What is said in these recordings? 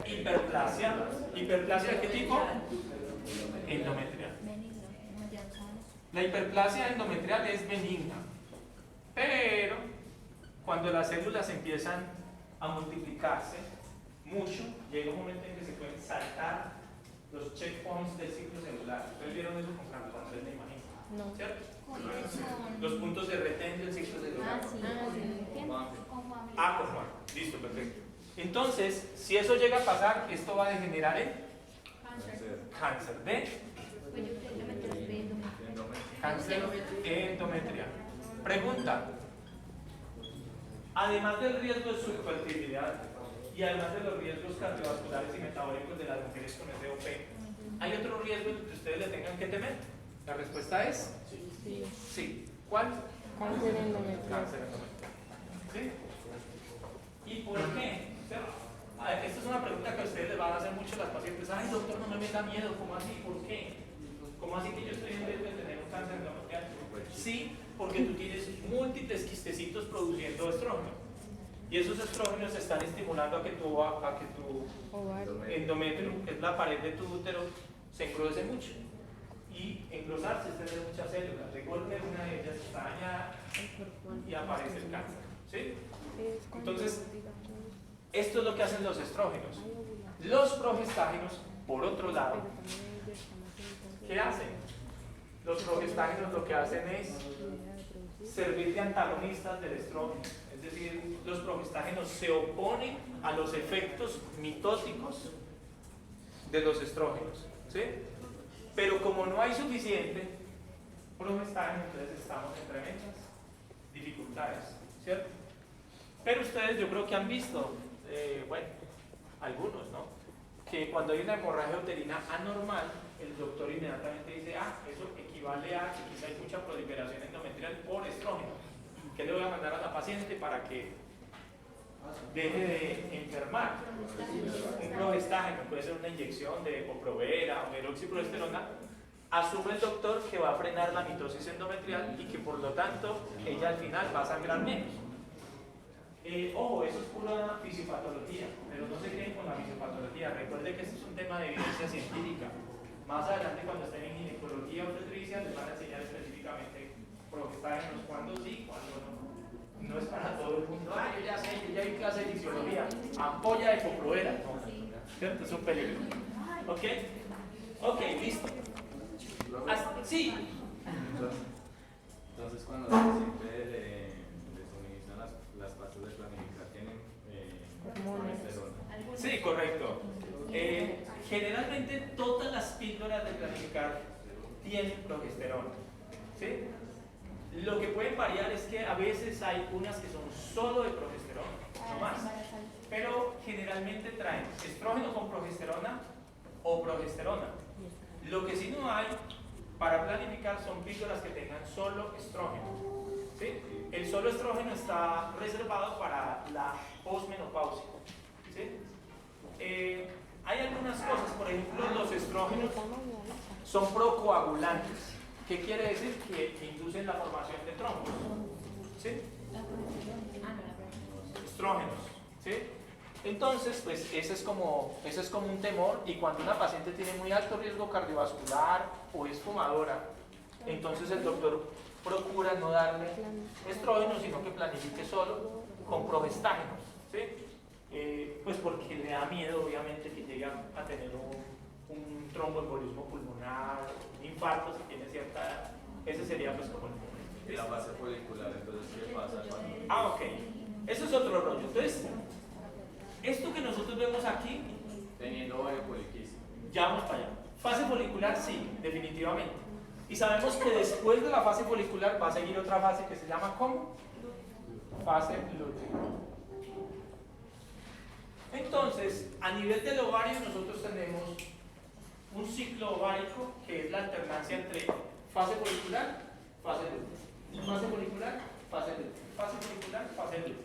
Hiperplasia. ¿Hiperplasia de qué tipo? Endometrial. La hiperplasia endometrial es benigna, pero cuando las células empiezan a multiplicarse mucho, llega un momento en que se pueden saltar los checkpoints del ciclo celular. ¿Ustedes vieron eso con Carlos Andrés, me imagino? No. ¿Cierto? Los puntos de retén del ciclo celular. Ah, Con Juan. Listo, perfecto. Entonces, si eso llega a pasar, esto va a degenerar en cáncer de cáncer endometrial. Pregunta: además del riesgo de subfertilidad y además de los riesgos cardiovasculares y metabólicos de las mujeres con SOP, ¿hay otro riesgo que ustedes le tengan que temer? La respuesta es sí. ¿Cuál? Cáncer endometrial. Cáncer endometrial. ¿Sí? ¿Y por qué? Esta es una pregunta que a ustedes les van a hacer mucho las pacientes. Ay, doctor, no me meta miedo. ¿Cómo así? ¿Por qué? ¿Cómo así que yo estoy en riesgo de tener un cáncer endometrial? Sí, porque tú tienes múltiples quistecitos produciendo estrógeno. Y esos estrógenos están estimulando a que tu endometrio, que es la pared de tu útero, se engrose mucho. Y engrosarse es tener muchas células. Recuerden, una de ellas está dañada y aparece el cáncer. ¿Sí? Entonces, esto es lo que hacen los estrógenos. Los progestágenos, por otro lado, ¿qué hacen? Los progestágenos lo que hacen es servir de antagonistas del estrógeno. Es decir, los progestágenos se oponen a los efectos mitóticos de los estrógenos. ¿Sí? Pero como no hay suficiente progestágeno, entonces estamos en tremendas dificultades, ¿cierto? Pero ustedes yo creo que han visto, bueno, algunos, ¿no? Que cuando hay una hemorragia uterina anormal, el doctor inmediatamente dice, eso equivale a que quizá hay mucha proliferación endometrial por estrógeno. ¿Qué le voy a mandar a la paciente para que deje de enfermar? Un progestágeno, puede ser una inyección de Ecoprovera o de hidroxiprogesterona. Asume el doctor que va a frenar la mitosis endometrial y que por lo tanto ella al final va a sangrar menos. Ojo, eso es pura fisiopatología, pero no se queden con la fisiopatología. Recuerde que este es un tema de evidencia científica. Más adelante, cuando estén en ginecología o obstetricia, les van a enseñar específicamente progestágenos, cuándo sí, cuándo no. No es para todo el mundo. Yo ya sé, yo ya vi clase de fisiología. Ampolla de Ecoprovera. No, ¿cierto? Es un peligro. ¿Ok? Ok, listo. Sí. Entonces, cuando la paciente le suministran las pastas de planificar, ¿tienen progesterona? Sí, correcto. Generalmente todas las píldoras de planificar tienen progesterona. ¿Sí? Lo que pueden variar es que a veces hay unas que son solo de progesterona, no más. Pero generalmente traen estrógeno con progesterona o progesterona. Lo que sí no hay para planificar son píldoras que tengan solo estrógeno. ¿Sí? El solo estrógeno está reservado para la posmenopausia. ¿Sí? Hay algunas cosas, por ejemplo, los estrógenos son procoagulantes. ¿Qué quiere decir? Que inducen la formación de trombos. ¿Sí? Estrógenos. ¿Sí? Entonces, pues ese es como un temor, y cuando una paciente tiene muy alto riesgo cardiovascular o es fumadora, entonces el doctor procura no darle estrógenos, sino que planifique solo con progestágenos. ¿Sí? Pues porque le da miedo, obviamente, que llegue a tener un tromboembolismo pulmonar, un infarto si tiene cierta edad. Ese sería pues como el punto. ¿Y la fase folicular, entonces qué pasa cuando...? Ok. Eso es otro rollo. Entonces, esto que nosotros vemos aquí, teniendo ovario poliquístico, ya vamos para allá. Fase folicular, sí, definitivamente. Y sabemos que después de la fase folicular va a seguir otra fase que se llama ¿cómo? Fase lútea. Entonces, a nivel del ovario nosotros tenemos un ciclo ovárico que es la alternancia entre fase folicular, fase lútea. Fase folicular, fase lútea. Fase folicular, fase lútea.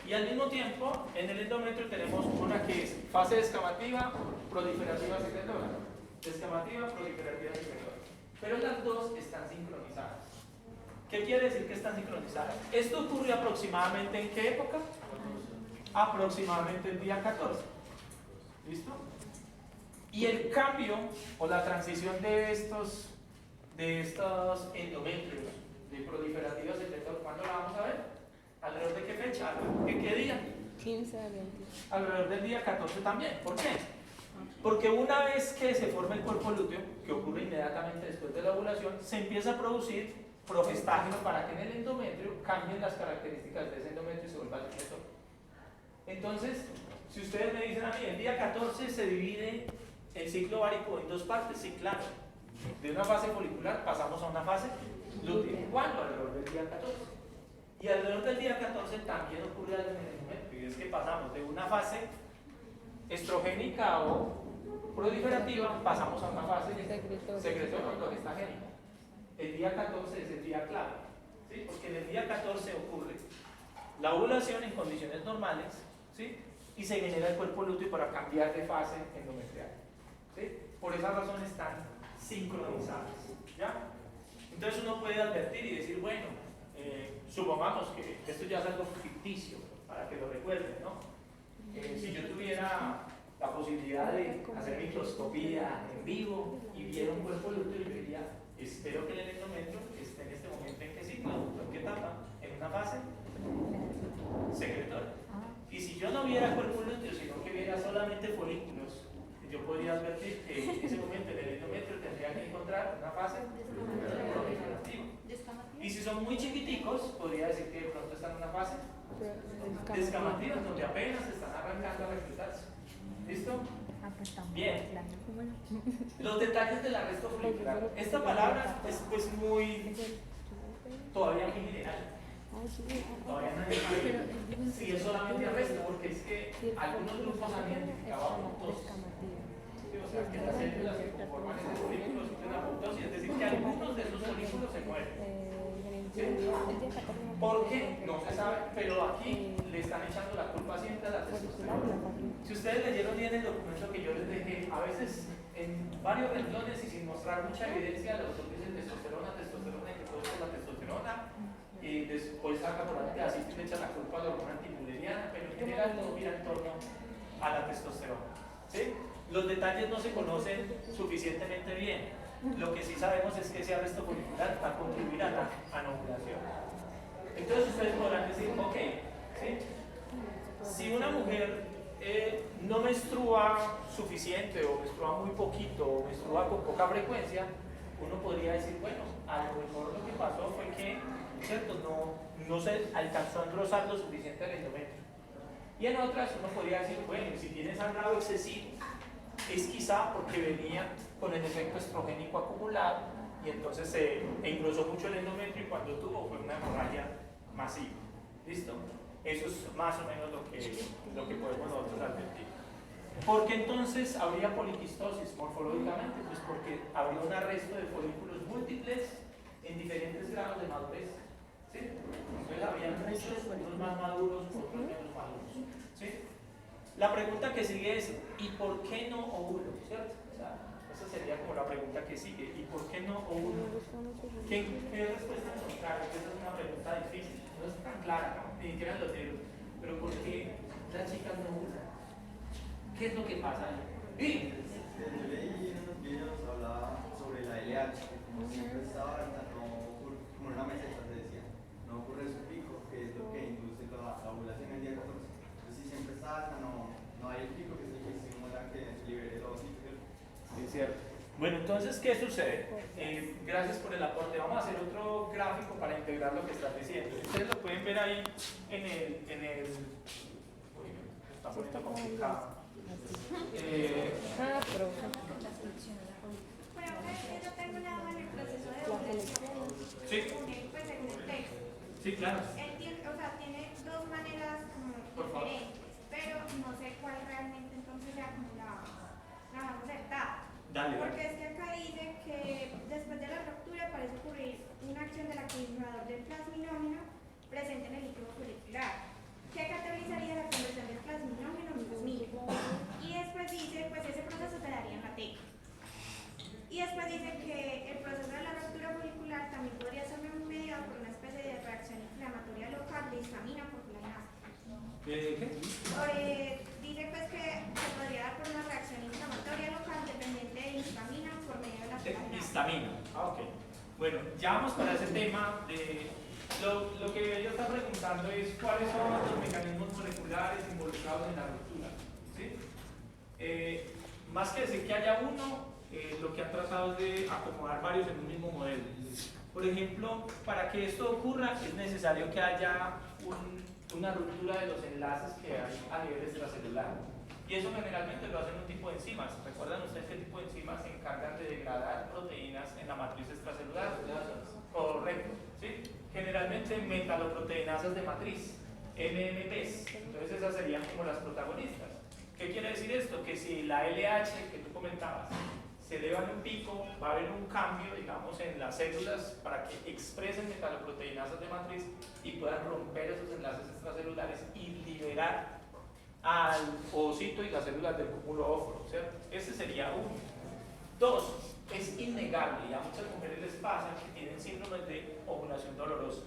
Y al mismo tiempo, en el endometrio tenemos una que es fase descamativa, proliferativa secretora. Descamativa, proliferativa secretora. Pero las dos están sincronizadas. ¿Qué quiere decir que están sincronizadas? Esto ocurre aproximadamente ¿en qué época? Aproximadamente el día 14. ¿Listo? Y el cambio o la transición de estos endometrios de proliferativa secretor, ¿cuándo la vamos a ver? ¿Alrededor de qué fecha? ¿Alrededor de qué día? 15 a 20. Alrededor del día 14 también. ¿Por qué? Porque una vez que se forma el cuerpo lúteo, que ocurre inmediatamente después de la ovulación, se empieza a producir progestágeno para que en el endometrio cambien las características de ese endometrio y se vuelva secretor. Entonces, si ustedes me dicen a mí, el día 14 se divide el ciclo ovárico en dos partes, sí, claro. De una fase folicular pasamos a una fase lútea. ¿Cuándo? Alrededor del día 14. Y alrededor del día 14 también ocurre algo en el endometrio, y es que pasamos de una fase estrogénica o proliferativa, pasamos a una fase secretora o progestagénica. El día 14 es el día clave, ¿sí? Porque en el día 14 ocurre la ovulación en condiciones normales, ¿sí? Y se genera el cuerpo lúteo para cambiar de fase endometrial, ¿sí? Por esa razón están sincronizadas, ¿ya? Entonces uno puede advertir y decir, bueno, supongamos que esto ya es algo ficticio, para que lo recuerden, ¿no? Si yo tuviera la posibilidad de hacer microscopía en vivo y viera un cuerpo lúteo, yo diría, espero que el endometrio esté en este momento en qué ciclo, en qué etapa, en una fase secretora. Y si yo no viera cuerpo lúteo, sino que viera solamente folículos, yo podría advertir que en ese momento en el endometrio tendría que encontrar una fase proliferativa. Y si son muy chiquiticos, podría decir que de pronto están en una fase descamativa, donde apenas están arrancando a reclutarse. ¿Listo? Bien. Los detalles del arresto folicular. Esta palabra es pues muy, todavía muy general. Todavía nadie sabe si es solamente arresto, porque es que algunos grupos han identificado apoptosis. O sea, que las células que conforman ese folículo sufren apoptosis, es decir, que algunos de esos folículos se mueren. ¿Sí? ¿Por qué? No se sabe, pero aquí le están echando la culpa siempre a la testosterona. Si ustedes leyeron bien el documento que yo les dejé, a veces en varios renglones y sin mostrar mucha evidencia, los autores dicen testosterona, testosterona, y que todo esto es la testosterona, y después saca por ahí así y le echa la culpa a la hormona antimuleriana, pero en general todo gira en torno a la testosterona. ¿Sí? Los detalles no se conocen suficientemente bien. Lo que sí sabemos es que ese arresto folicular va a contribuir a la anovulación. Entonces ustedes podrán decir, ok, ¿sí? Si una mujer no menstrua suficiente o menstrua muy poquito o menstrua con poca frecuencia, uno podría decir, bueno, a lo mejor lo que pasó fue que, ¿cierto? No se alcanzó a engrosar lo suficiente el endometrio. Y en otras uno podría decir, bueno, si tiene sangrado excesivo, es quizá porque venía con el efecto estrogénico acumulado y entonces se engrosó mucho el endometrio y cuando tuvo fue una hemorragia masiva. ¿Listo? Eso es más o menos lo que podemos nosotros advertir. ¿Por qué entonces habría poliquistosis morfológicamente? Pues porque habría un arresto de folículos múltiples en diferentes grados de madurez. ¿Sí? Entonces habría muchos, unos más maduros, otros menos maduros. ¿Sí? La pregunta que sigue es, ¿y por qué no ovulo? ¿Cierto? O sea, esa sería como la pregunta que sigue, ¿y por qué no ovulo? ¿Qué respuesta encontrar? Esa es una pregunta difícil, no es tan clara, ¿no? Ni siquiera lo digo. Pero ¿por qué las chicas no ovulan? ¿Qué es lo que pasa ahí? Yo leí en unos videos, hablaba sobre la LH, que como siempre estaba alta, no ocurre, como en una meseta se decía, no ocurre su pico, que es lo que induce la ovulación el día 14. Entonces si siempre está alta, no hay el pico, que es el que estimula que se libere el ovocito. Sí, es cierto. Bueno, entonces, ¿qué sucede? Gracias por el aporte. Vamos a hacer otro gráfico para integrar lo que estás diciendo. Ustedes lo pueden ver ahí en el uy, me está poniendo complicado. Bueno, yo tengo una duda en el proceso de ovulación. Sí. Pues según el texto. Sí, claro. O sea, tiene dos maneras como diferentes, pero no sé cuál realmente entonces sea como la más acertada. Dale, Porque dale. es que acá dice que después de la ruptura parece ocurrir una acción del activador del plasminógeno presente en el líquido folicular, que catalizaría la conversión del plasminógeno en plasmina. Y después dice, pues ese proceso se daría en la teca. Y después dice que el proceso de la ruptura folicular también podría ser mediado por una especie de reacción inflamatoria local de histamina por colinasa. ¿Qué? Dice pues que histamina. Ok. Bueno, ya vamos para ese tema de... Lo que ella está preguntando es cuáles son los mecanismos moleculares involucrados en la ruptura. ¿Sí? Más que decir que haya uno, lo que han tratado es de acomodar varios en un mismo modelo. Por ejemplo, para que esto ocurra es necesario que haya una ruptura de los enlaces que hay a nivel extracelular. Y eso generalmente lo hacen un tipo de enzimas. ¿Recuerdan ustedes qué tipo de enzimas se encargan de degradar proteínas en la matriz extracelular? Correcto. ¿Sí? Generalmente metaloproteinasas de matriz, MMPs. Entonces esas serían como las protagonistas. ¿Qué quiere decir esto? Que si la LH que tú comentabas se eleva en un pico, va a haber un cambio, digamos, en las células para que expresen metaloproteinasas de matriz y puedan romper esos enlaces extracelulares y liberar al ovocito y las células del cúmulo óvulo, ¿cierto? Ese sería uno. Dos, es innegable, y a muchas mujeres les pasa que tienen síndromes de ovulación dolorosa.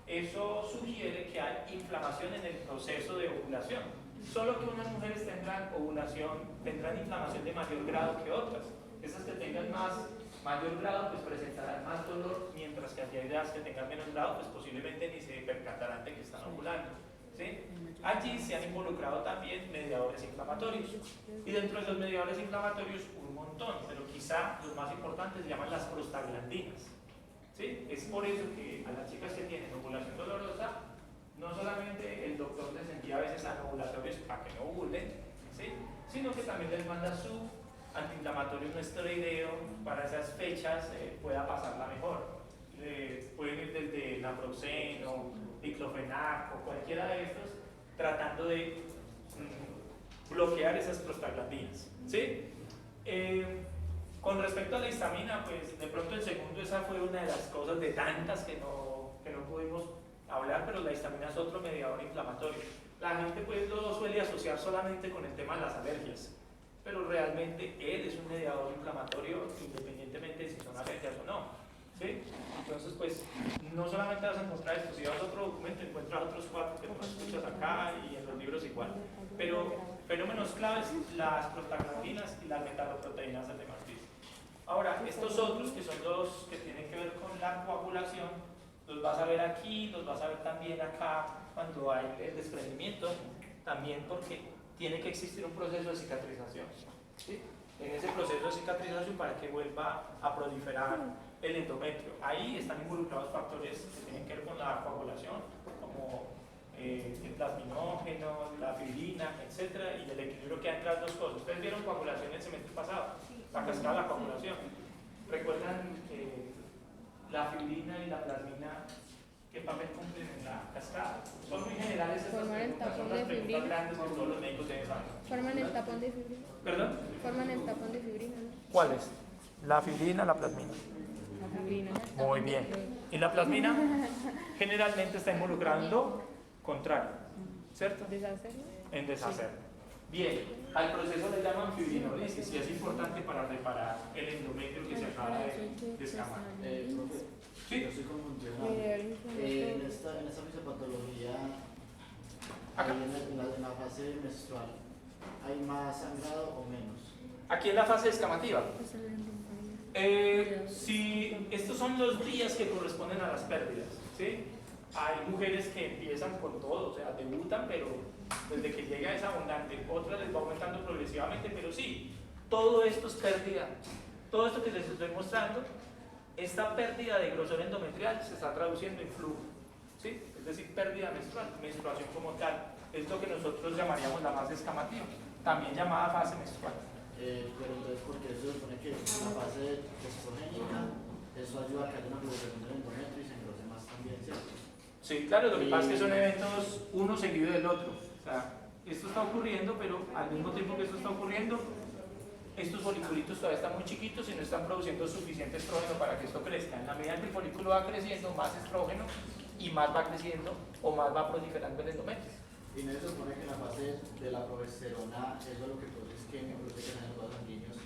Eso sugiere que hay inflamación en el proceso de ovulación. Solo que unas mujeres tendrán inflamación de mayor grado que otras. Esas que tengan mayor grado pues presentarán más dolor, mientras que aquellas que tengan menos grado pues posiblemente ni se percatarán de que están ovulando. ¿Sí? Allí se han involucrado también mediadores inflamatorios. Y dentro de los mediadores inflamatorios un montón, pero quizá los más importantes se llaman las prostaglandinas. ¿Sí? Es por eso que a las chicas que tienen ovulación dolorosa, no solamente el doctor les envía a veces anovulatorios para que no ovulen, ¿sí? Sino que también les manda su antiinflamatorio no esteroideo para esas fechas pueda pasarla mejor. Pueden ir desde naproxeno, diclofenac o cualquiera de estos, tratando de bloquear esas prostaglandinas. ¿Sí? Con respecto a la histamina, pues de pronto el segundo, esa fue una de las cosas de tantas que no pudimos hablar, pero la histamina es otro mediador inflamatorio. La gente pues lo suele asociar solamente con el tema de las alergias, pero realmente él es un mediador inflamatorio independientemente de si son alergias o no. ¿Sí? Entonces pues no solamente vas a encontrar esto, si vas a otro documento encuentras otros 4 que tú escuchas acá y en los libros igual, pero fenómenos claves, las prostaglandinas y las metaloproteínas de matriz. Ahora, estos otros que son los que tienen que ver con la coagulación, los vas a ver aquí, los vas a ver también acá cuando hay el desprendimiento, también porque tiene que existir un proceso de cicatrización. ¿Sí? En ese proceso de cicatrización para que vuelva a proliferar el endometrio. Ahí están involucrados factores que tienen que ver con la coagulación, como el plasminógeno, la fibrina, etc. y el equilibrio que hay entre las dos cosas. Ustedes vieron coagulación el semestre pasado, la cascada de la coagulación. ¿Recuerdan la fibrina y la plasmina qué papel cumplen en la cascada? Son muy generales estas preguntas, son las preguntas grandes que todos los médicos deben saber. Forman el tapón de fibrina. ¿Perdón? Forman el tapón de fibrina, ¿no? ¿Cuáles? La fibrina, la plasmina. La fibrina. Muy bien. Y la plasmina generalmente está involucrada en lo contrario, ¿cierto? ¿Deshacerlo? En deshacerlo. Bien, al proceso le llaman fibrinolisis y es importante para reparar el endometrio que se acaba de descamar. Profe, Sí. yo estoy confundido. En esta fisiopatología, Acá. en la fase menstrual, ¿hay más sangrado o menos? Aquí en la fase descamativa. Si estos son los días que corresponden a las pérdidas, ¿sí? Hay mujeres que empiezan con todo, o sea, debutan, pero desde que llega es abundante. Otras les va aumentando progresivamente, pero sí, todo esto es pérdida. Todo esto que les estoy mostrando, esta pérdida de grosor endometrial se está traduciendo en flujo, ¿sí? Es decir, pérdida menstrual, menstruación como tal. Es lo que nosotros llamaríamos la fase descamativa, también llamada fase menstrual. Pero entonces, porque se supone que en la fase estrogénica, eso ayuda a que haya una proliferación del endometrio y se engrose más también, ¿cierto? Sí, claro, lo que pasa es que son eventos uno seguido del otro. O sea, esto está ocurriendo, pero al mismo tiempo que esto está ocurriendo, estos foliculitos todavía están muy chiquitos y no están produciendo suficiente estrógeno para que esto crezca. En la medida que el folículo va creciendo, más estrógeno y más va creciendo o más va proliferando el endometrio. Y no se supone que en la fase de la progesterona, eso es lo que produce isquemia, protege en los sanguíneos,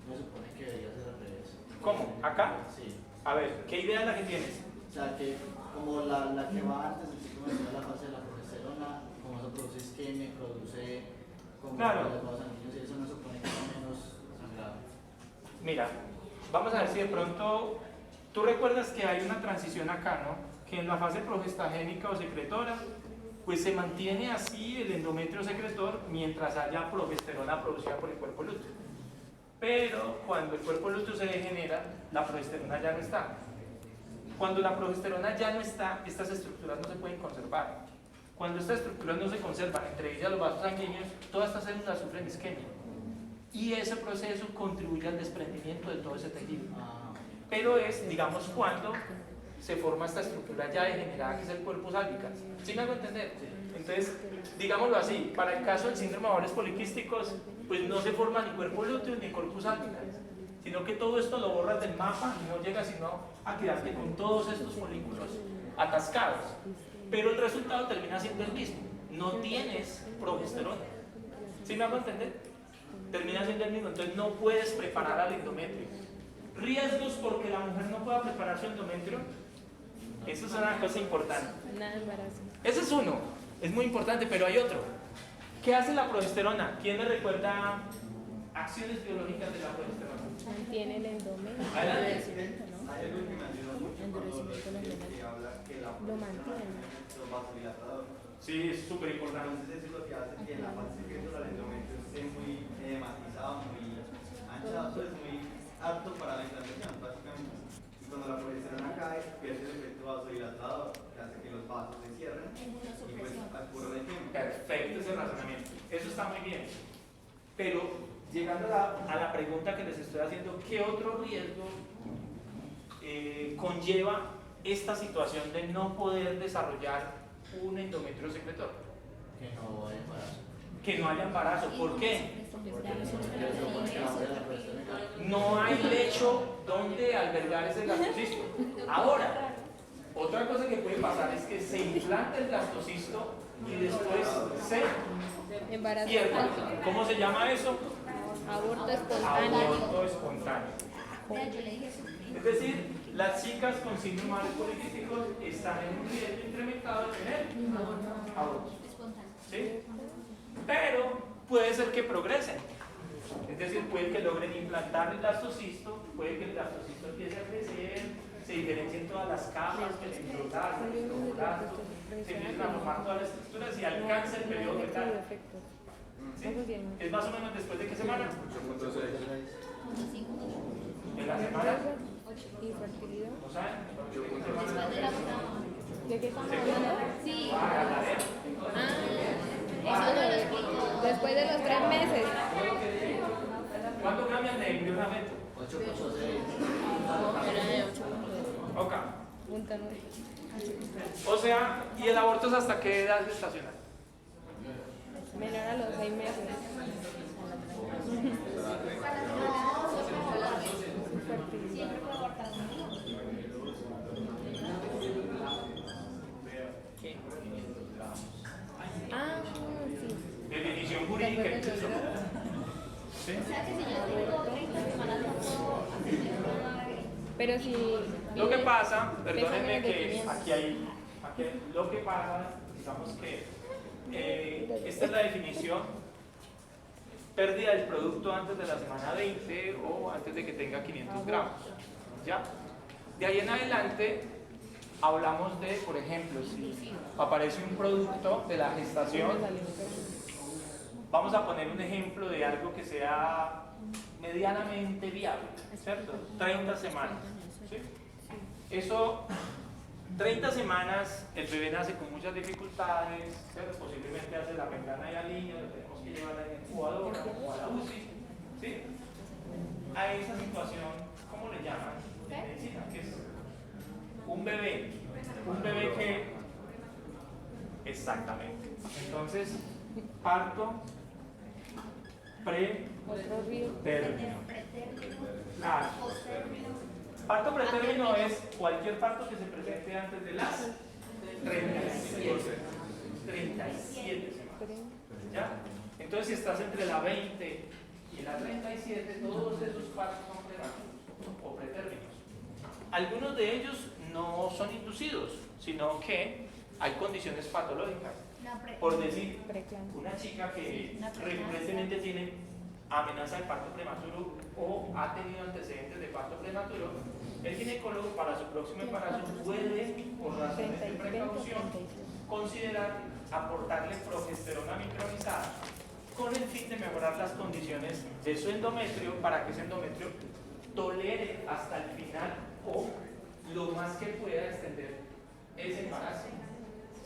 no se supone que debería ser al revés. ¿Cómo? ¿Acá? Sí. A ver, ¿qué idea es la que tienes? O sea, que como la que va antes del ciclo menstrual, la fase de la progesterona, como eso produce isquemia, produce como Claro. los sanguíneos y eso no supone que sea menos sangrado. Mira, vamos a ver si de pronto, tú recuerdas que hay una transición acá, ¿no? Que en la fase progestagénica o secretora, pues se mantiene así el endometrio secretor mientras haya progesterona producida por el cuerpo lúteo. Pero cuando el cuerpo lúteo se degenera, la progesterona ya no está. Cuando la progesterona ya no está, estas estructuras no se pueden conservar. Cuando estas estructuras no se conservan, entre ellas los vasos sanguíneos, todas estas células sufren isquemia. Y ese proceso contribuye al desprendimiento de todo ese tejido. Pero es, digamos, cuando se forma esta estructura ya degenerada que es el cuerpo albicans. ¿Sí me hago entender? Entonces, digámoslo así, para el caso del síndrome de ovarios poliquísticos, pues no se forma ni cuerpo lúteo ni corpus albicans, sino que todo esto lo borras del mapa y no llega sino a quedarte con todos estos folículos atascados. Pero el resultado termina siendo el mismo, no tienes progesterona. ¿Sí me hago entender? Termina siendo el mismo, entonces no puedes preparar al endometrio. Riesgos porque la mujer no pueda preparar su endometrio. Eso es una cosa importante. Nada de embarazo. Ese es uno, es muy importante, pero hay otro. ¿Qué hace la progesterona? ¿Quién me recuerda acciones biológicas de la progesterona? Mantiene el endometrio. Adelante. Endurecimiento, ¿no? Hay algo que me ayuda mucho cuando Endurecimiento del endometrio. que habla que la Lo mantiene. los vasodilatadores. Sí, es súper importante. Entonces eso es lo que hace que la fase secretora del endometrio esté muy edematizado, muy ancha, pues muy apto para la implantación, básicamente. Y cuando la progesterona cae, pierde el efecto vasodilatador, que hace que los vasos se cierren y pues ocurre el tiempo. Perfecto ese razonamiento. Eso está muy bien. Pero llegando a la pregunta que les estoy haciendo, ¿qué otro riesgo conlleva esta situación de no poder desarrollar un endometrio secretor? Que no hay embarazo. Que no haya embarazo. ¿Por qué? Porque no se supone que la mujer la progesterona. No hay lecho donde albergar ese blastocisto. Ahora, otra cosa que puede pasar es que se implanta el blastocisto y después se Embarazo. pierde. ¿Cómo se llama eso? Aborto espontáneo. Aborto espontáneo. Es decir, las chicas con síndrome de ovario poliquísticos están en un riesgo incrementado de tener abortos. ¿Sí? Pero puede ser que progresen. Es decir, puede que logren implantar el blastocisto, puede que el blastocisto empiece a crecer, se diferencien todas las capas, que el endoblasto, el estroblasto, se empiezan a formar todas las estructuras y alcanza el periodo fetal. ¿Sí? ¿Es más o menos después de qué semana? 8.6. ¿En la semana? Infertilidad. ¿No saben? ¿De qué estamos hablando? Sí. Después de los 3 meses. ¿Cuánto cambian de embrión a feto? 8.6. Era de 8.2. Ok. Punta 9. O sea, ¿y el aborto es hasta qué edad gestacional? Menor a los 6 meses. Siempre fue abortado. Ah, sí. Definición jurídica incluso. ¿Sí? O sea que si yo tengo 30 semanas no puedo hacer nada. Pero si. Lo que pasa, Pesa perdónenme menos de que 500. aquí lo que pasa, digamos que esta es la definición: pérdida del producto antes de la semana 20 o antes de que tenga 500 gramos. ¿Ya? De ahí en adelante hablamos de, por ejemplo, si aparece un producto de la gestación, vamos a poner un ejemplo de algo que sea medianamente viable, ¿cierto? 30 semanas. ¿Sí? Eso, 30 semanas, el bebé nace con muchas dificultades, ¿cierto? Posiblemente hace la ventana y al niño, lo tenemos que llevar a la incubadora o a la UCI. ¿Sí? A esa situación, ¿cómo le llaman en medicina? ¿Qué es? Un bebé que... Exactamente. Entonces, parto pretérmino. Claro. Parto pretérmino es cualquier parto que se presente antes de las 37 semanas. ¿Ya? Entonces, si estás entre la 20 y la 37, todos esos partos son prematuros o pretérminos. Algunos de ellos no son inducidos, sino que hay condiciones patológicas. Por decir, una chica que recurrentemente tiene amenaza de parto prematuro o ha tenido antecedentes de parto prematuro, el ginecólogo para su próximo embarazo puede, por razones de precaución, considerar aportarle progesterona micronizada con el fin de mejorar las condiciones de su endometrio para que ese endometrio tolere hasta el final o lo más que pueda extender ese embarazo.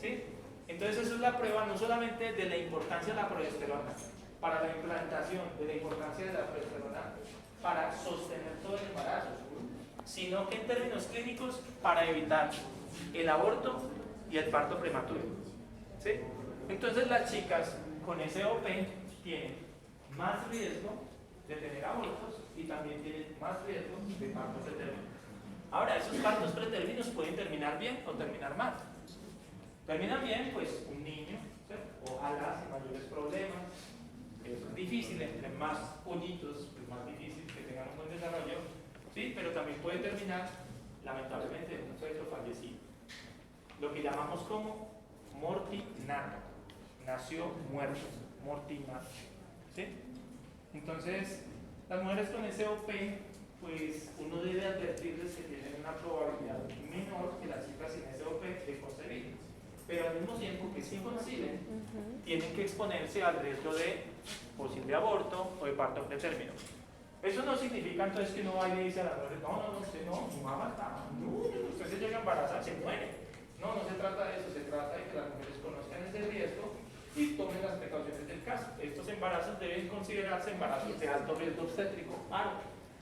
¿Sí? Entonces eso es la prueba no solamente de la importancia de la progesterona para la implantación, de la importancia de la progesterona para sostener todo el embarazo, sino que en términos clínicos para evitar el aborto y el parto prematuro. ¿Sí? Entonces las chicas con SOP tienen más riesgo de tener abortos y también tienen más riesgo de partos pretérminos. Ahora, esos partos pretérminos pueden terminar bien o terminar mal. Terminan bien, pues un niño, ¿sí? Ojalá sin mayores problemas. Es difícil, entre más pollitos, es más difícil que tengan un buen desarrollo, ¿sí? Pero también puede terminar, lamentablemente, en un feto fallecido. Lo que llamamos como mortinato. Nació muerto, mortinato. ¿Sí? Entonces, las mujeres con SOP, pues uno debe advertirles que tienen una probabilidad menor que las chicas sin SOP de concebir. Pero al mismo tiempo que si conciben, tienen que exponerse al riesgo de posible aborto o de parto pretérmino. Eso no significa entonces que uno vaya y dice a la mujer, no, usted no, su mamá está, no, usted se llega a embarazar, se muere. No, no se trata de eso, se trata de que las mujeres conozcan ese riesgo y tomen las precauciones del caso. Estos embarazos deben considerarse embarazos de alto riesgo obstétrico,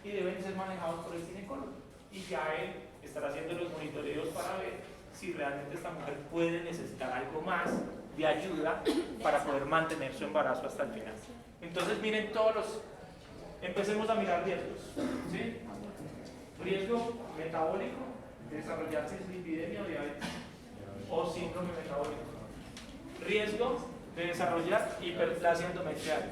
y deben ser manejados por el ginecólogo. Y ya él estará haciendo los monitoreos para ver si realmente esta mujer puede necesitar algo más de ayuda para poder mantener su embarazo hasta el final. Entonces miren empecemos a mirar riesgos. ¿Sí? Riesgo metabólico, de desarrollarse dislipidemia o diabetes o síndrome metabólico. Riesgo de desarrollar hiperplasia endometrial.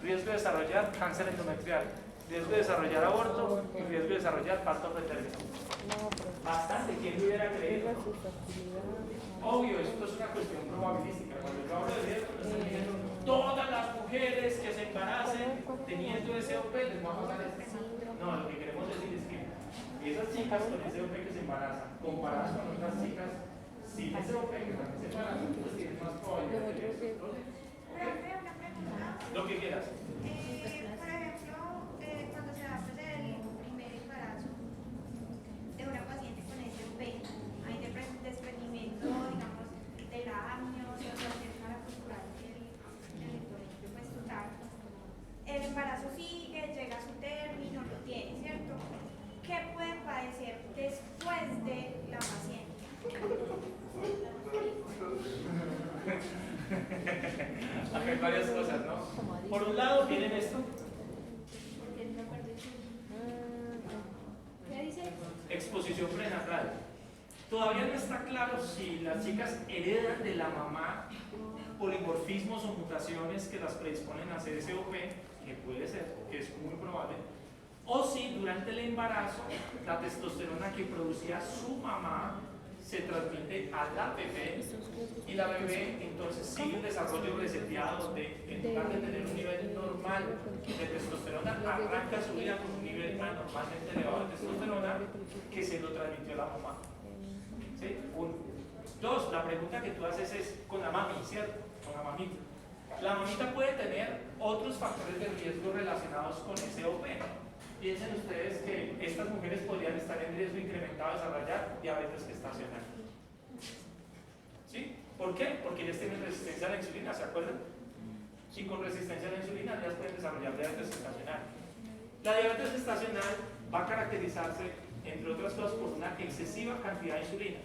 Riesgo de desarrollar cáncer endometrial. Riesgo de desarrollar aborto y riesgo de desarrollar parto pretérmino. Bastante, ¿quién hubiera creído? Obvio, esto es una cuestión probabilística. Cuando yo hablo de riesgo, no estoy diciendo todas las mujeres que se embaracen teniendo SOP les va a pasar esto. No, lo que queremos decir es que esas chicas con SOP que se embarazan, comparadas con otras chicas sin SOP que también se embarazan, pues tienen más probabilidad de riesgo. Lo que quieras. Por ejemplo, cuando se habla del primer embarazo de una paciente con SOP, hay desprendimiento, digamos, de la amnio, se acerca a la postura del endometrio pues total. El embarazo sigue, llega a su término, lo tiene, ¿cierto? ¿Qué puede padecer después de la paciente? Hay varias cosas, ¿no? Por un lado, miren esto. ¿Qué dice? Exposición prenatal. Todavía no está claro si las chicas heredan de la mamá polimorfismos o mutaciones que las predisponen a hacer SOP, que puede ser, que es muy probable, o si durante el embarazo la testosterona que producía su mamá se transmite a la bebé y la bebé entonces sigue un desarrollo reseteado de, en lugar de tener un nivel normal de testosterona, arranca su vida con un nivel anormalmente elevado de testosterona que se lo transmitió a la mamá. ¿Sí? Uno. Dos, la pregunta que tú haces es con la mami, ¿cierto? Con la mamita. La mamita puede tener otros factores de riesgo relacionados con SOP. Piensen ustedes que estas mujeres podrían estar en riesgo incrementado de desarrollar diabetes gestacional. ¿Sí? ¿Por qué? Porque ellas tienen resistencia a la insulina, ¿se acuerdan? Y con resistencia a la insulina ellas pueden desarrollar diabetes gestacional. La diabetes gestacional va a caracterizarse, entre otras cosas, por una excesiva cantidad de insulina.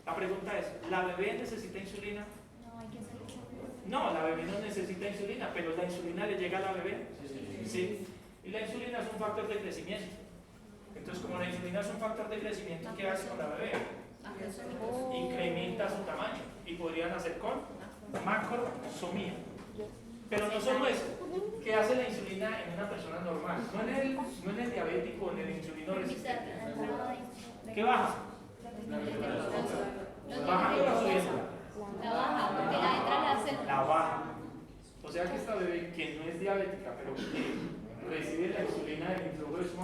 La pregunta es, ¿la bebé necesita insulina? No, hay que hacer eso. No, la bebé no necesita insulina, pero la insulina le llega a la bebé. Sí. Y la insulina es un factor de crecimiento. Entonces, como la insulina es un factor de crecimiento, ¿qué hace con la bebé? Incrementa su tamaño y podrían hacer con macrosomía. Pero no solo eso, ¿qué hace la insulina en una persona normal? No en el diabético, en el insulino resistente. ¿Qué baja? ¿Bajando o subiendo? La baja, porque la entra la hace. La baja. O sea que esta bebé que no es diabética, pero que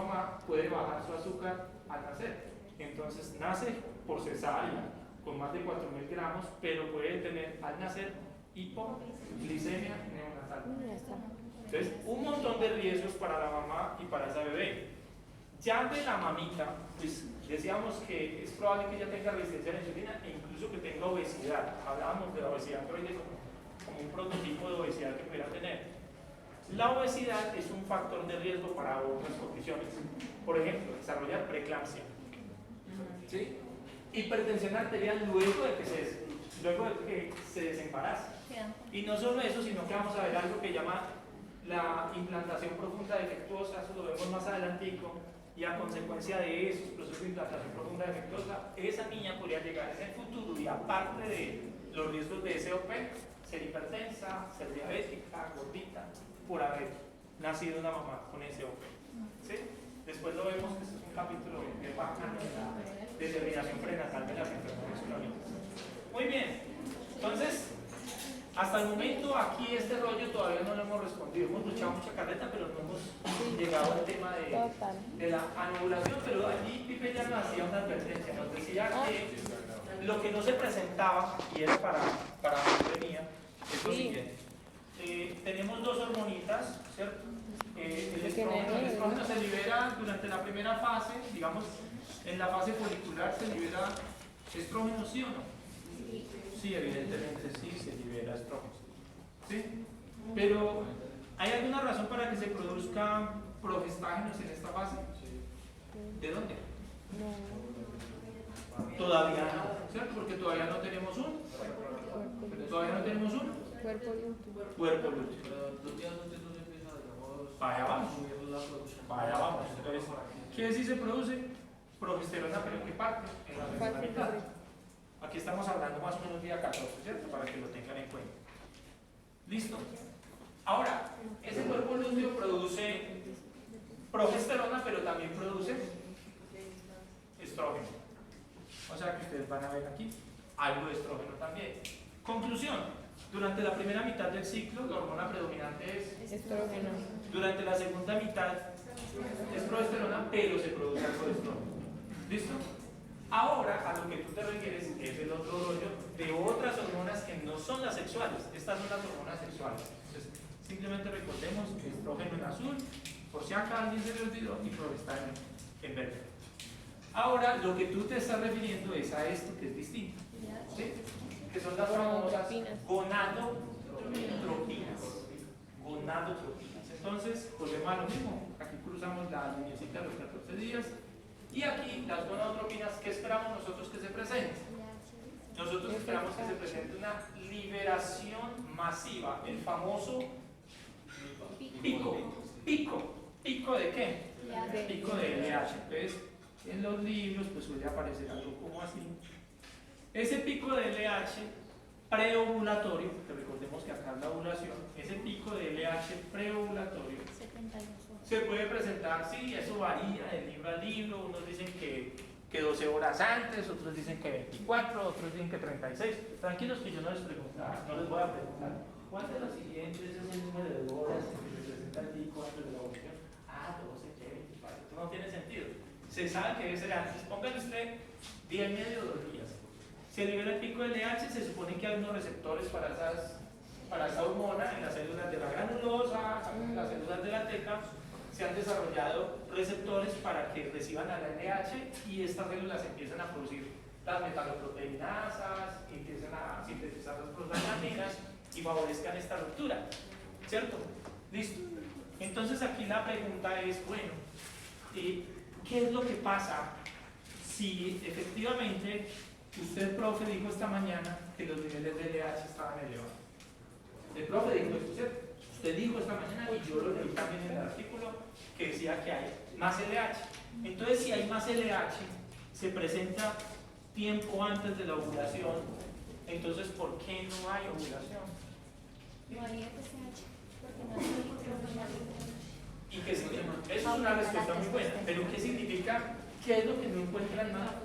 mamá puede bajar su azúcar al nacer. Entonces nace por cesárea con más de 4.000 gramos, pero puede tener al nacer hipoglicemia neonatal. Ya está. Entonces, un montón de riesgos para la mamá y para esa bebé. Ya de la mamita, pues decíamos que es probable que ella tenga resistencia a la insulina e incluso que tenga obesidad. Hablábamos de la obesidad androide como un prototipo de obesidad que pudiera tener. La obesidad es un factor de riesgo para otras condiciones. Por ejemplo, desarrollar preeclampsia. ¿Sí? Hipertensión arterial luego de que se desembaraza. Y no solo eso, sino que vamos a ver algo que llama la implantación profunda defectuosa, eso lo vemos más adelantico, y a consecuencia de esos procesos de implantación profunda defectuosa, esa niña podría llegar en el futuro, y aparte de los riesgos de SOP, ser hipertensa, ser diabética, gordita, por haber nacido una mamá con SOP. ¿Sí? Después lo vemos, que este es un capítulo de bacano de la determinación prenatal de las enfermedades crónicas. Muy bien, entonces, hasta el momento aquí este rollo todavía no lo hemos respondido. Hemos luchado mucha carreta, pero no hemos llegado al tema de la anovulación. Pero allí Pipe ya nos hacía una advertencia, nos decía que lo que no se presentaba, y era para donde venía, es lo siguiente. Tenemos dos hormonitas, ¿cierto? El estrógeno se libera durante la primera fase, digamos, en la fase folicular se libera estrógeno, ¿sí o no? Sí, evidentemente sí, se libera estrógeno. ¿Sí? Pero, ¿hay alguna razón para que se produzcan progestágenos en esta fase? ¿De dónde? Todavía no, ¿cierto? Porque todavía no tenemos un cuerpo lúteo. Para allá vamos. Entonces, ¿qué sí se produce? Progesterona, pero ¿en qué parte? En la segunda mitad. Aquí estamos hablando más o menos día 14, ¿cierto? Para que lo tengan en cuenta. ¿Listo? Ahora, ese cuerpo lúteo produce progesterona, pero también produce estrógeno. O sea que ustedes van a ver aquí algo de estrógeno también. Conclusión: durante la primera mitad del ciclo, la hormona predominante es Estrógeno. durante la segunda mitad es progesterona, pero se produce algo de estrógeno. ¿Listo? Ahora, a lo que tú te refieres es el otro rollo de otras hormonas que no son las sexuales. Estas son las hormonas sexuales. Entonces, simplemente recordemos estrógeno en azul, por si acá alguien se le olvidó, y progesterona en verde. Ahora, lo que tú te estás refiriendo es a esto que es distinto, ¿sí? Que son las famosas gonadotropinas. Entonces, volvemos a lo mismo. Aquí cruzamos la lineecita de los 14 días. Y aquí las gonadotropinas, ¿qué esperamos nosotros que se presente? Nosotros esperamos que se presente una liberación masiva, el famoso pico. ¿Pico de qué? Pico de LH. Entonces, en los libros pues suele aparecer algo como así. Ese pico de LH preovulatorio, que recordemos que acá es la ovulación, ese pico de LH preovulatorio se puede presentar, sí, eso varía de libro a libro. Unos dicen que 12 horas antes, otros dicen que 24, otros dicen que 36. Tranquilos que yo no les preguntar, no les voy a preguntar ¿cuál de los siguientes es el número de horas en que se presenta el pico antes de la ovulación? 12, 24, esto no tiene sentido. Se sabe que debe ser antes. Póngale usted día y medio o 2 días. Se libera el pico de LH, se supone que hay unos receptores para esa hormona en las células de la granulosa, en las células de la teca. Se han desarrollado receptores para que reciban a la LH y estas células empiezan a producir las metaloproteinasas, empiezan a sintetizar las prostaglandinas y favorezcan esta ruptura, ¿cierto? ¿Listo? Entonces aquí la pregunta es, bueno, ¿qué es lo que pasa si efectivamente usted, profe, dijo esta mañana que los niveles de LH estaban elevados? El profe dijo esto, ¿cierto? Usted dijo esta mañana, y yo lo leí también en el artículo, que decía que hay más LH. Entonces, si hay más LH, se presenta tiempo antes de la ovulación. Entonces, ¿por qué no hay ovulación? No hay FSH, porque no hay microbiología. ¿Y qué significa? Eso es una respuesta muy buena, pero ¿qué significa? ¿Qué es lo que no encuentran nada?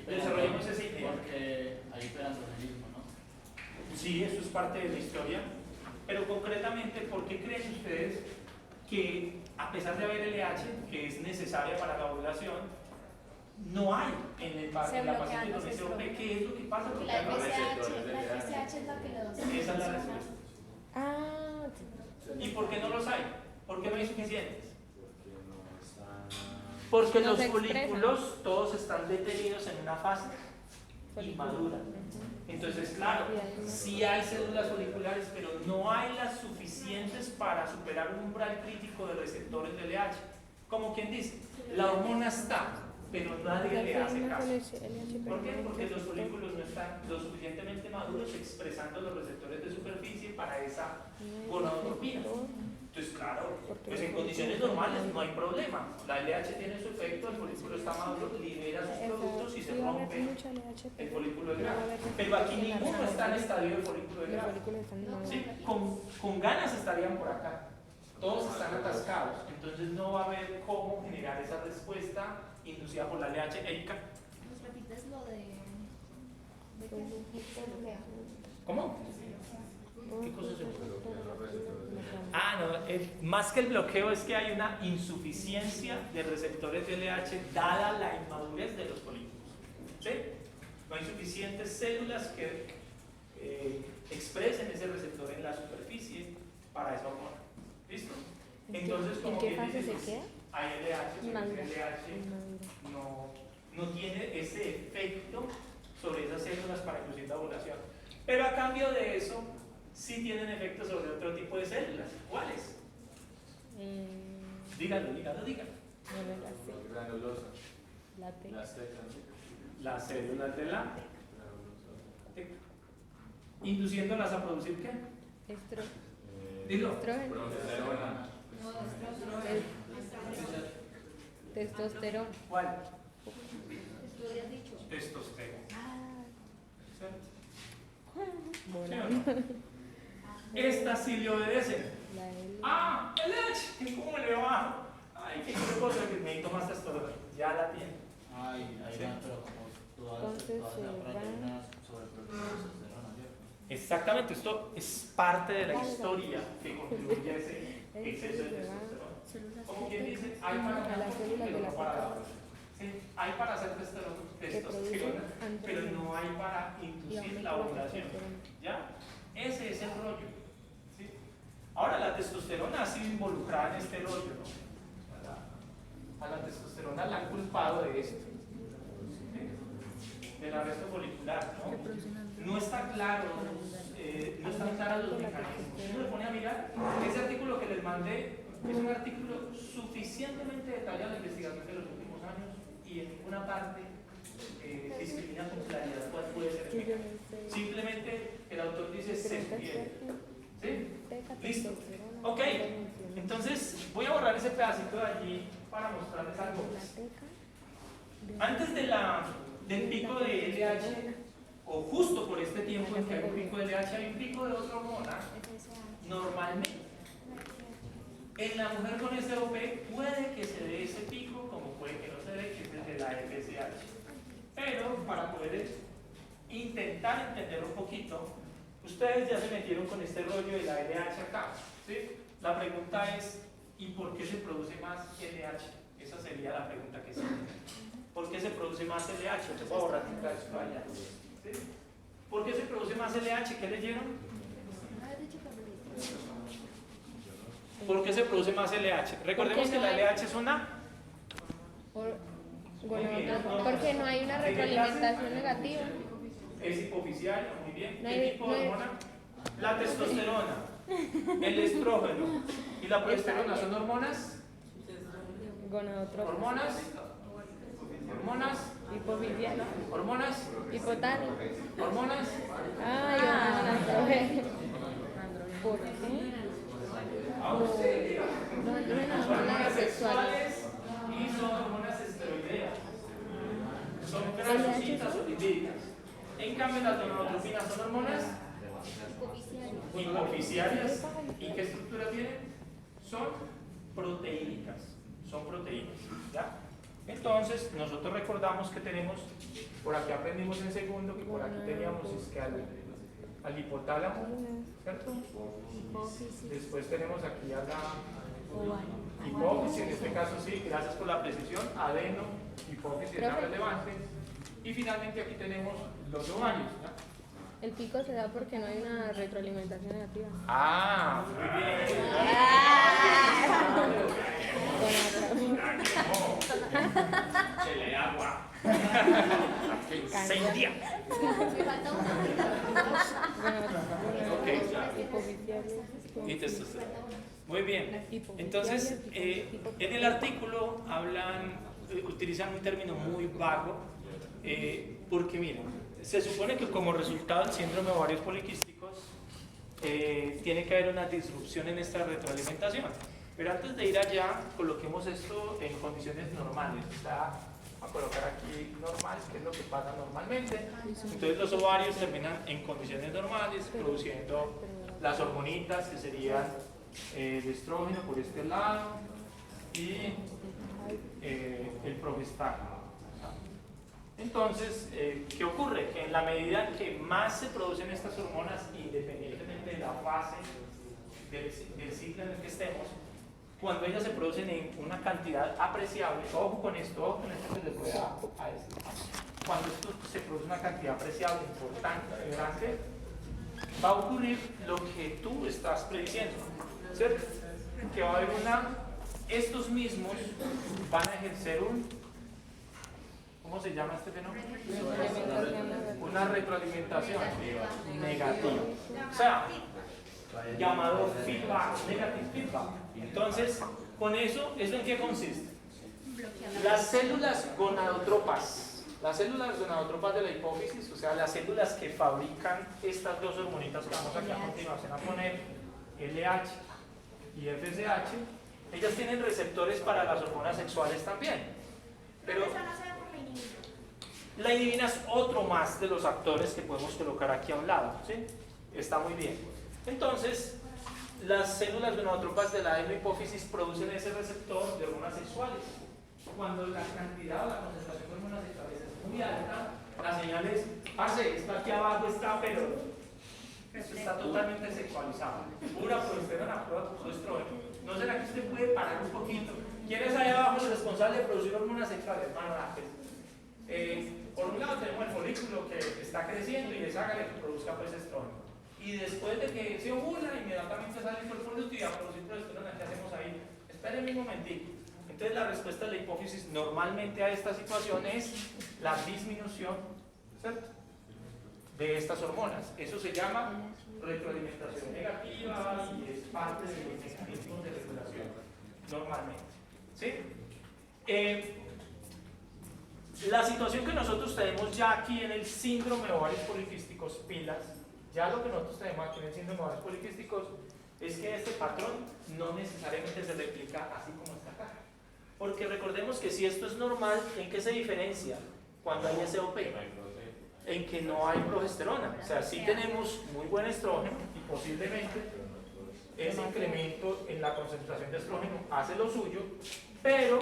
Desarrollemos esa idea. Porque hay hiperandrogenismo, ¿no? Sí, eso es parte de la historia. Pero concretamente, ¿por qué creen ustedes que a pesar de haber LH, que es necesaria para la ovulación, no hay en el en la paciente con SOP. ¿Qué es lo que pasa? Porque La no hay FSH es la que los... esa es la respuesta. Ah, ¿Y por qué no los hay? ¿Por qué no hay suficientes? Porque no están. Porque No los se expresan. folículos todos están detenidos en una fase inmadura. Entonces, claro, sí hay células foliculares, pero no hay las suficientes para superar un umbral crítico de receptores de LH. Como quien dice, la hormona está, pero nadie le hace caso. ¿Por qué? Porque los folículos no están lo suficientemente maduros expresando los receptores de superficie para esa gonadotropina. Entonces, claro, pues en condiciones normales no hay problema. La LH tiene su efecto, el folículo está maduro, libera sus productos y se rompe el folículo de grado. Pero aquí ninguno está en estadio de folículo de grado. ¿Sí? Con ganas estarían por acá. Todos están atascados. Entonces no va a haber cómo generar esa respuesta inducida por la LH. Erika. ¿Nos repites lo de ¿Cómo? ¿Qué cosa es eso? No, más que el bloqueo es que hay una insuficiencia de receptores de LH dada la inmadurez de los folículos. ¿Sí? No hay suficientes células que expresen ese receptor en la superficie para esa hormona. ¿Listo? Entonces, como ¿en qué que fase dices, se queda? hay LH, pero Inmadura. ese LH no tiene ese efecto sobre esas células para inducir la ovulación. Pero a cambio de eso, sí tienen efectos sobre otro tipo de células. ¿Cuáles? Dígalo. No me la sé. Los granulosas. La T. Las tecas. Las células de la teca. ¿Induciéndolas a producir qué? Dilo. Estrógeno. Progesterona. Testosterona. ¿Cuál? Tú habías dicho. Testosterona. Ah, ¿Cierto? ¿Sí volando. o no? Estas sí le obedecen. La L. ¡Ah! ¡LH! ¿Cómo le va? ¡Ay, qué cosa que necesito más testosterona! Ya la tiene. Ay, ahí Sí. van, pero como todas Entonces, las se proteínas sobreproducción de testosterona, ¿cierto? Exactamente, esto es parte de la historia que contribuye a ese exceso de testosterona. Como quien dice, hay para a las células de pero la no para teca. otros. Sí, hay para hacer testosterona, pero no hay para Y inducir aumenta la la ovulación. testosterona. ¿Ya? Ese es el rollo. ¿Sí? Ahora, la testosterona ha sido involucrada en este rollo, ¿no? A la testosterona la han culpado de esto, ¿sí? Del arresto folicular, ¿no? No está claro, no están claros los mecanismos. Si uno le pone a mirar, ese artículo que les mandé es un artículo suficientemente detallado de investigación de los últimos años y en ninguna parte discrimina con claridad cuál puede ser el mecanismo. Simplemente el autor dice se sugiere. ¿Sí? Listo. Ok. Entonces voy a borrar ese pedacito de allí para mostrarles algo más. Antes del pico de LH, o justo por este tiempo en que hay un pico de LH, hay un pico de otra hormona, normalmente. En la mujer con SOP puede que se dé ese pico, como puede que no se dé, que es el de la FSH. Pero para poder intentar entender un poquito, ustedes ya se metieron con este rollo de la LH acá, ¿sí? La pregunta es, ¿y por qué se produce más LH? Esa sería la pregunta que sigue. ¿Por qué se produce más LH? Te voy a borrar esto allá. ¿Sí? ¿Por qué se produce más LH? ¿Qué leyeron? Habías dicho que ¿Por qué se produce más LH? Recordemos que la LH es una... Porque no hay una retroalimentación negativa. Es hipoficial, muy bien. No ¿Qué hay- tipo no de hay- hormona? La testosterona, el estrógeno y la progesterona son hormonas. Gonadotrópico. Hormonas, Hipofisial. hormonas, Hipotánico. hormonas. Ay, andrógeno. ¿Por qué? No, Son hormonas hormonas sexuales. sexuales y son hormonas esteroideas. Son grasositas o lipídicas. En cambio, las gonadotropinas son hormonas hipofisiarias. ¿Y qué estructura tienen? Son proteínicas. Son proteínas. ¿Ya? Entonces, nosotros recordamos que tenemos, por aquí aprendimos en segundo, que por aquí teníamos es que al hipotálamo, ¿cierto? Después tenemos aquí a hipófisis, en este caso sí, gracias por la precisión, adeno, hipófisis es la relevante. Y finalmente aquí tenemos los ovarios, ¿no? El pico se da porque no hay una retroalimentación negativa. Ah, muy bien. Chele agua. Que incendia. Me falta una. Ok, y testosterona. Muy bien. Entonces, en el artículo utilizan un término muy vago, porque miren, se supone que como resultado del síndrome de ovarios poliquísticos tiene que haber una disrupción en esta retroalimentación. Pero antes de ir allá, coloquemos esto en condiciones normales. Voy a colocar aquí normal, que es lo que pasa normalmente. Entonces los ovarios terminan en condiciones normales, produciendo las hormonitas, que serían el estrógeno por este lado y el progestágeno. Entonces, ¿qué ocurre? Que en la medida en que más se producen estas hormonas, independientemente de la fase del ciclo en el que estemos, cuando ellas se producen en una cantidad apreciable, ojo con esto que les voy a decir. Cuando esto se produce una cantidad apreciable, importante, grande, va a ocurrir lo que tú estás prediciendo, ¿cierto? Que va a haber estos mismos van a ejercer ¿cómo se llama este fenómeno? Una retroalimentación negativa. O sea, llamado feedback, negative feedback. Entonces, con eso en qué consiste? Las células gonadotropas de la hipófisis, o sea, las células que fabrican estas dos hormonitas que vamos aquí a continuación a poner, LH y FSH, ellas tienen receptores para las hormonas sexuales también. Pero eso no se da por la inhibina. la inhibina es otro más de los actores que podemos colocar aquí a un lado, ¿sí? Está muy bien. Entonces, las células gonadotropas de la hipófisis producen ese receptor de hormonas sexuales. Cuando la cantidad o la concentración de hormonas sexuales es muy alta, la señal es, esto aquí abajo está, pero esto está totalmente sexualizado. Pura progesterona, puro estrógeno. ¿No será que usted puede parar un poquito? ¿Quién es ahí abajo el responsable de producir hormonas sexuales? Hermano Ángel. Por un lado tenemos el folículo que está creciendo y es hágale que produzca pues estrógeno. Y después de que se ovula, inmediatamente sale el cuerpo lúteo a producir progesterona. ¿Qué hacemos ahí? Espérenme un momentito. Entonces la respuesta de la hipófisis normalmente a esta situación es la disminución, ¿cierto?, de estas hormonas. Eso se llama retroalimentación negativa y es parte de los mecanismos de regulación normalmente, ¿sí? La situación que nosotros tenemos ya aquí en el síndrome de ovarios poliquísticos pilas, ya lo que nosotros tenemos aquí en el síndrome de ovarios poliquísticos es que este patrón no necesariamente se replica así como está acá. Porque recordemos que si esto es normal, ¿en qué se diferencia cuando hay SOP? En que no hay progesterona. O sea, sí tenemos muy buen estrógeno y posiblemente ese incremento en la concentración de estrógeno hace lo suyo, pero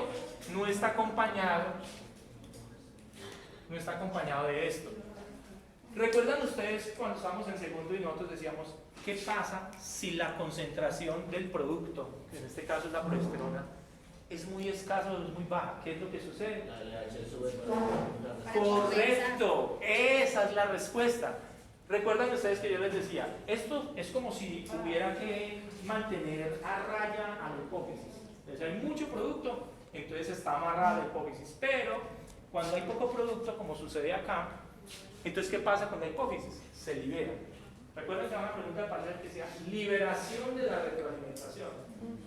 no está acompañado de esto. ¿Recuerdan ustedes cuando estábamos en segundo y nosotros decíamos qué pasa si la concentración del producto, que en este caso es la progesterona, es muy escasa o es muy baja? ¿Qué es lo que sucede? La LH sube Correcto, esa es la respuesta. Recuerdan ustedes que yo les decía, esto es como si hubiera que mantener a raya a la hipófisis. Entonces hay mucho producto, entonces está amarrada la hipófisis, pero cuando hay poco producto, como sucede acá, entonces ¿qué pasa con la hipófisis? Se libera. Recuerden que hay una pregunta de parcial que decía liberación de la retroalimentación.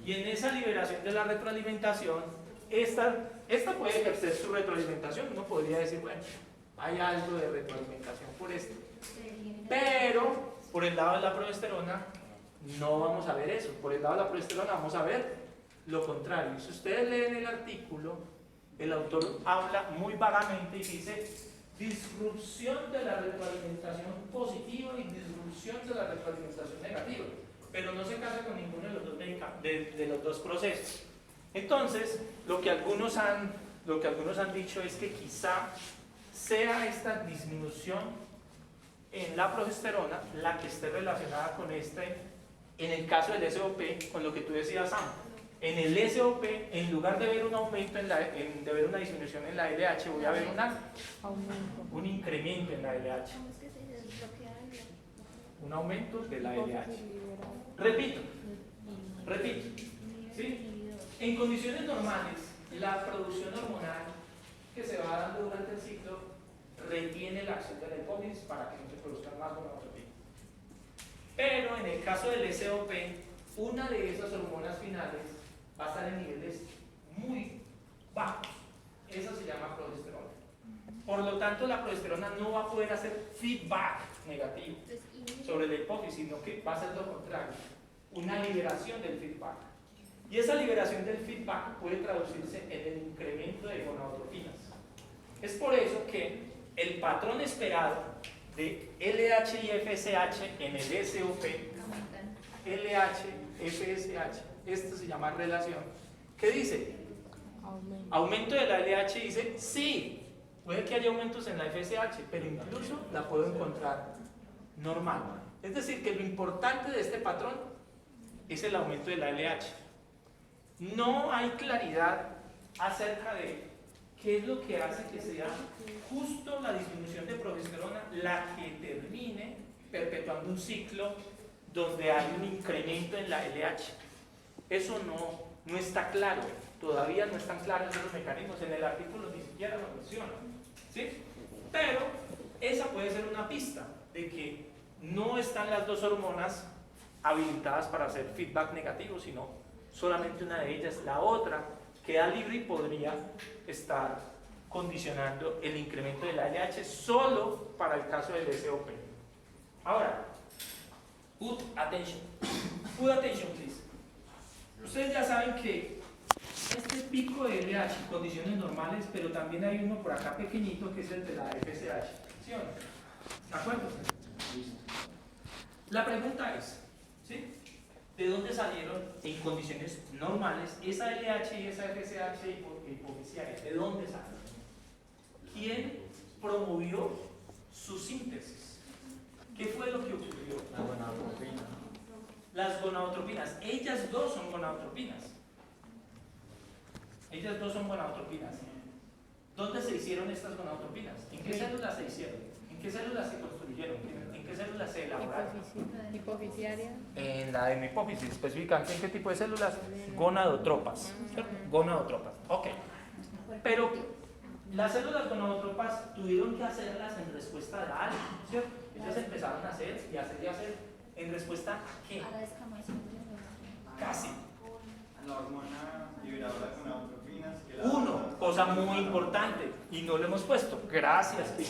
Y en esa liberación de la retroalimentación, esta puede ejercer su retroalimentación. Uno podría decir, bueno, hay algo de retroalimentación por esto. Pero por el lado de la progesterona no vamos a ver eso. Por el lado de la progesterona vamos a ver lo contrario. Si ustedes leen el artículo, el autor habla muy vagamente y dice disrupción de la retroalimentación positiva y disrupción de la retroalimentación negativa, pero no se casa con ninguno de los dos procesos. Entonces, lo que algunos han dicho es que quizá sea esta disminución en la progesterona la que esté relacionada con en el caso del SOP, con lo que tú decías, Sam, en el SOP, en lugar de ver un aumento, de ver una disminución en la LH, voy a ver un incremento en la LH. ¿Cómo es que se desbloquea Un aumento de la LH. Repito, ¿sí? En condiciones normales, la producción hormonal que se va dando durante el ciclo retiene la acción de la hipófisis para que no se produzcan más gonadotropinas. Pero en el caso del SOP, una de esas hormonas finales va a estar en niveles muy bajos. Esa se llama progesterona. Por lo tanto, la progesterona no va a poder hacer feedback negativo sobre la hipófisis, sino que va a ser lo contrario, una liberación del feedback. Y esa liberación del feedback puede traducirse en el incremento de gonadotropinas. Es por eso que el patrón esperado de LH y FSH en el SOP, LH, FSH, esto se llama relación, ¿qué dice? Aumento de la LH dice, sí, puede que haya aumentos en la FSH, pero incluso la puedo encontrar normal. Es decir, que lo importante de este patrón es el aumento de la LH. No hay claridad acerca de qué es lo que hace que sea justo la disminución de progesterona la que termine perpetuando un ciclo donde hay un incremento en la LH. Eso no está claro, todavía no están claros los mecanismos, en el artículo ni siquiera lo mencionan, ¿sí? Pero esa puede ser una pista de que no están las dos hormonas habilitadas para hacer feedback negativo, sino solamente una de ellas. La otra queda libre y podría estar condicionando el incremento de la LH solo para el caso del SOP. Ahora, put attention, please. Ustedes ya saben que este pico de LH, condiciones normales, pero también hay uno por acá pequeñito que es el de la FSH. ¿Sí o no? ¿De acuerdo? La pregunta es, ¿sí? ¿De dónde salieron en condiciones normales esa LH y esa FSH hipofisiaria? ¿De dónde salieron? ¿Quién promovió su síntesis? ¿Qué fue lo que ocurrió? La gonadotropina. Las gonadotropinas. Ellas dos son gonadotropinas. Ellas dos son gonadotropinas. ¿Dónde se hicieron estas gonadotropinas? ¿En qué células se hicieron? ¿En qué células se construyeron? ¿En qué células se elaboraron? Hipofisiaria. En la hipófisis, específicamente, ¿en qué tipo de células? Gonadotropas. Gonadotropas, ok. Pero las células gonadotropas tuvieron que hacerlas en respuesta a algo, ¿cierto? Ellas empezaron a hacer y hacer y hacer. ¿En respuesta a qué? A la descamación de la Casi. La hormona liberadora de gonadotropinas. Uno, cosa muy importante, y no lo hemos puesto. Gracias, Pico.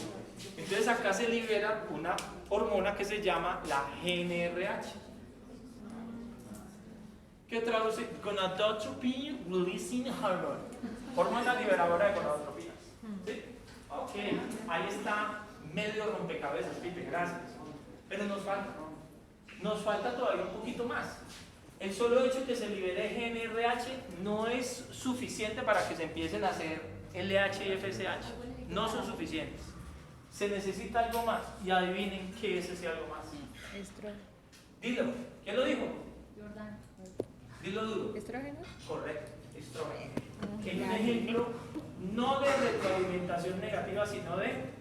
Entonces acá se libera una hormona que se llama la GnRH, que traduce Gonadotropin Releasing Hormone, hormona liberadora de gonadotropinas. ¿Sí? Ok, ahí está medio rompecabezas, Pipe, gracias. Pero nos falta todavía un poquito más. El solo hecho de que se libere GnRH no es suficiente para que se empiecen a hacer LH y FSH. No son suficientes. Se necesita algo más. Y adivinen qué es ese algo más. Estrógeno. Dilo. ¿Quién lo dijo? Jordán. Dilo duro. ¿Estrógeno? Correcto. Estrógeno. Que es un ejemplo no de retroalimentación negativa, sino de